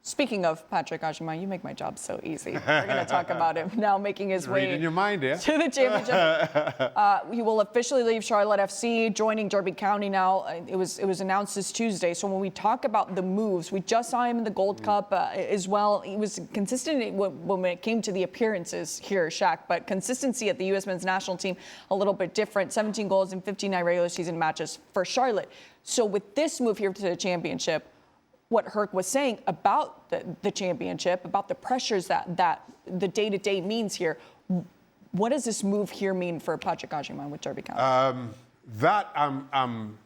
Speaking of Patrick Agyemang, you make my job so easy. We're going to talk about him now making his way Reading your mind, yeah? to the championship. He will officially leave Charlotte FC, joining Derby County now. It was announced this Tuesday. So when we talk about the moves, we just saw him in the Gold Cup as well. He was consistent when it came to the appearances here, Shaq, but consistency at the U.S. men's national team a little bit different. 17 goals in 59 regular season matches for Charlotte. So with this move here to the championship, what Herc was saying about the championship, about the pressures that the day-to-day means here. What does this move here mean for Patrick Agyemang with Derby County? That I'm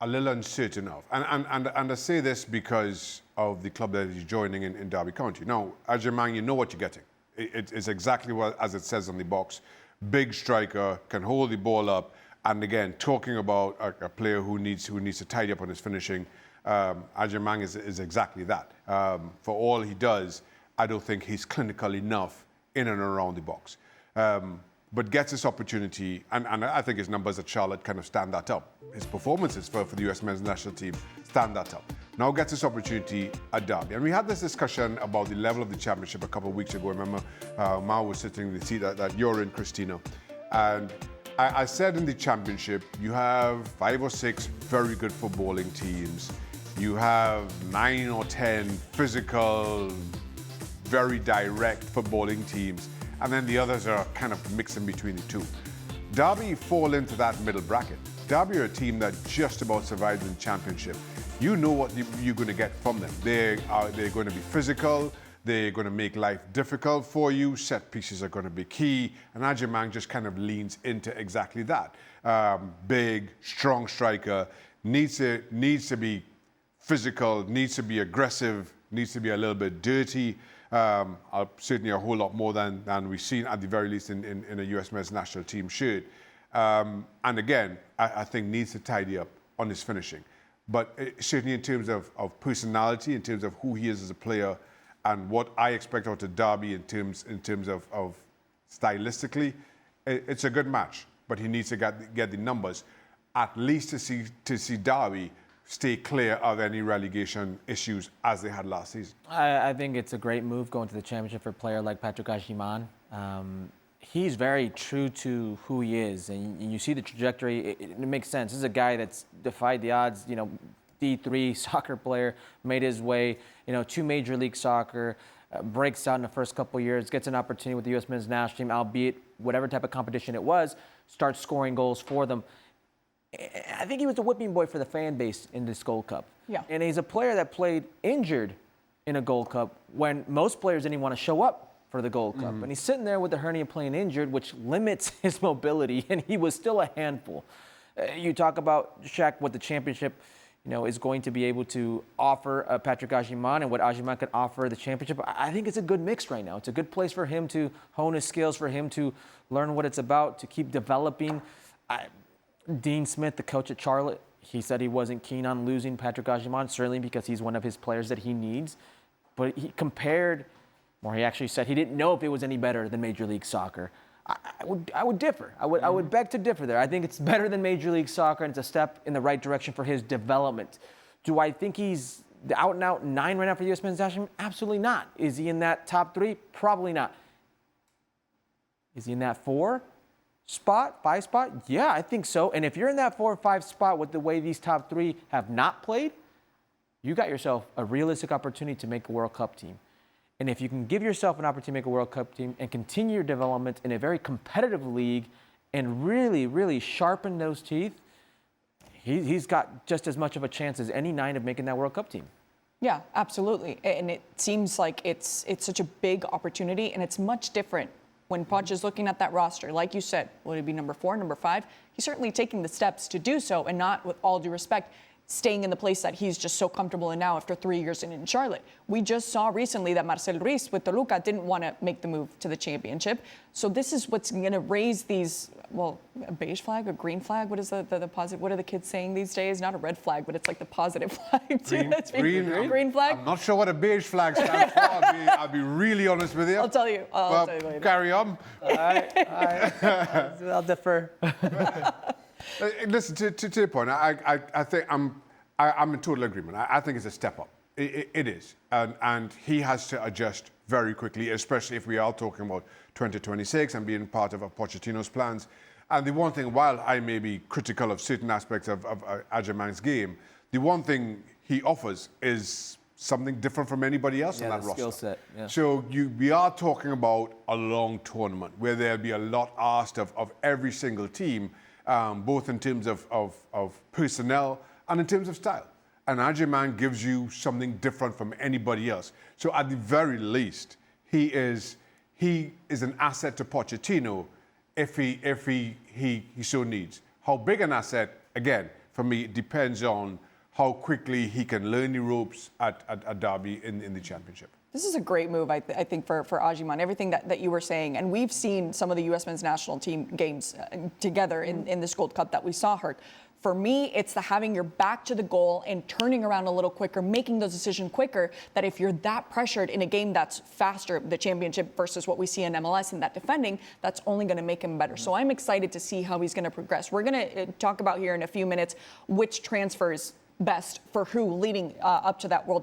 a little uncertain of. And I say this because of the club that he's joining in Derby County. Now, Agyemang, you know what you're getting. It's exactly what, as it says on the box. Big striker, can hold the ball up. And again, talking about a player who needs to tidy up on his finishing. Agyemang is exactly that. For all he does, I don't think he's clinical enough in and around the box. But gets this opportunity, and I think his numbers at Charlotte kind of stand that up. His performances for the US men's national team stand that up. Now gets this opportunity at Derby. And we had this discussion about the level of the championship a couple of weeks ago. Remember, Mao was sitting in the seat that you're in, Christina. And I said in the championship, you have 5 or 6 very good footballing teams. You have 9 or 10 physical, very direct footballing teams, and then the others are kind of mixing between the two. Derby fall into that middle bracket. Derby are a team that just about survived in the championship. You know what you're going to get from them. They're going to be physical. They're going to make life difficult for you. Set pieces are going to be key, and Agyemang just kind of leans into exactly that. Big, strong striker, needs to be physical, needs to be aggressive, needs to be a little bit dirty. Certainly a whole lot more than we've seen, at the very least, in a US men's national team shirt. And again, I think needs to tidy up on his finishing. But certainly in terms of personality, in terms of who he is as a player, and what I expect out of Derby in terms of stylistically, it's a good match. But he needs to get the numbers, at least to see Derby stay clear of any relegation issues as they had last season. I think it's a great move going to the championship for a player like Patrick Agyemang. He's very true to who he is, and you see the trajectory. It makes sense. This is a guy that's defied the odds. You know, D3 soccer player, made his way, to Major League Soccer, breaks out in the first couple of years, gets an opportunity with the U.S. men's national team, albeit whatever type of competition it was, starts scoring goals for them. I think he was a whipping boy for the fan base in this Gold Cup. Yeah. And he's a player that played injured in a Gold Cup when most players didn't even want to show up for the Gold Cup. And he's sitting there with the hernia playing injured, which limits his mobility, and he was still a handful. You talk about, Shaq, what the championship is going to be able to offer Patrick Agyemang and what Agyemang can offer the championship. I think it's a good mix right now. It's a good place for him to hone his skills, for him to learn what it's about, to keep developing. Dean Smith, the coach at Charlotte, he said he wasn't keen on losing Patrick Agyemang, certainly because he's one of his players that he needs. But he compared, or he actually said he didn't know if it was any better than Major League Soccer. I would differ. I would beg to differ there. I think it's better than Major League Soccer, and it's a step in the right direction for his development. Do I think he's the out-and-out 9 right now for the U.S. men's national team? Absolutely not. Is he in that top 3? Probably not. Is he in that 4 spot, 5 spot? Yeah, I think so. And if you're in that 4 or 5 spot with the way these top 3 have not played, you got yourself a realistic opportunity to make a World Cup team. And if you can give yourself an opportunity to make a World Cup team and continue your development in a very competitive league and really, really sharpen those teeth, he's got just as much of a chance as any 9 of making that World Cup team. Yeah, absolutely. And it seems like it's such a big opportunity, and it's much different when Poch is looking at that roster. Like you said, would it be number 4, number 5? He's certainly taking the steps to do so, and not, with all due respect, staying in the place that he's just so comfortable in now after 3 years in Charlotte. We just saw recently that Marcel Ruiz with Toluca didn't want to make the move to the championship. So this is what's going to raise these, a beige flag, a green flag? What is the positive? What are the kids saying these days? Not a red flag, but it's like the positive flag too. Green flag? I'm not sure what a beige flag stands for. I'll be really honest with you. I'll tell you. I'll tell you later. Carry on. All right. I'll defer. Listen, to your point, I think I'm in total agreement. I think it's a step up. It is. And he has to adjust very quickly, especially if we are talking about 2026 and being part of Pochettino's plans. And the one thing, while I may be critical of certain aspects of Agyemang's game, the one thing he offers is something different from anybody else in that the roster. skill set. Yeah. So we are talking about a long tournament where there'll be a lot asked of every single team, both in terms of personnel and in terms of style. And Agyemang gives you something different from anybody else. So at the very least, he is an asset to Pochettino if he so needs. How big an asset, again, for me, depends on how quickly he can learn the ropes at Derby in the championship. This is a great move, I think, for Agyemang, everything that you were saying. And we've seen some of the U.S. men's national team games together in this Gold Cup that we saw, Herc. For me, it's the having your back to the goal and turning around a little quicker, making those decisions quicker, that if you're that pressured in a game that's faster, the championship versus what we see in MLS and that defending, that's only going to make him better. So I'm excited to see how he's going to progress. We're going to talk about here in a few minutes which transfers best for who leading up to that World Cup.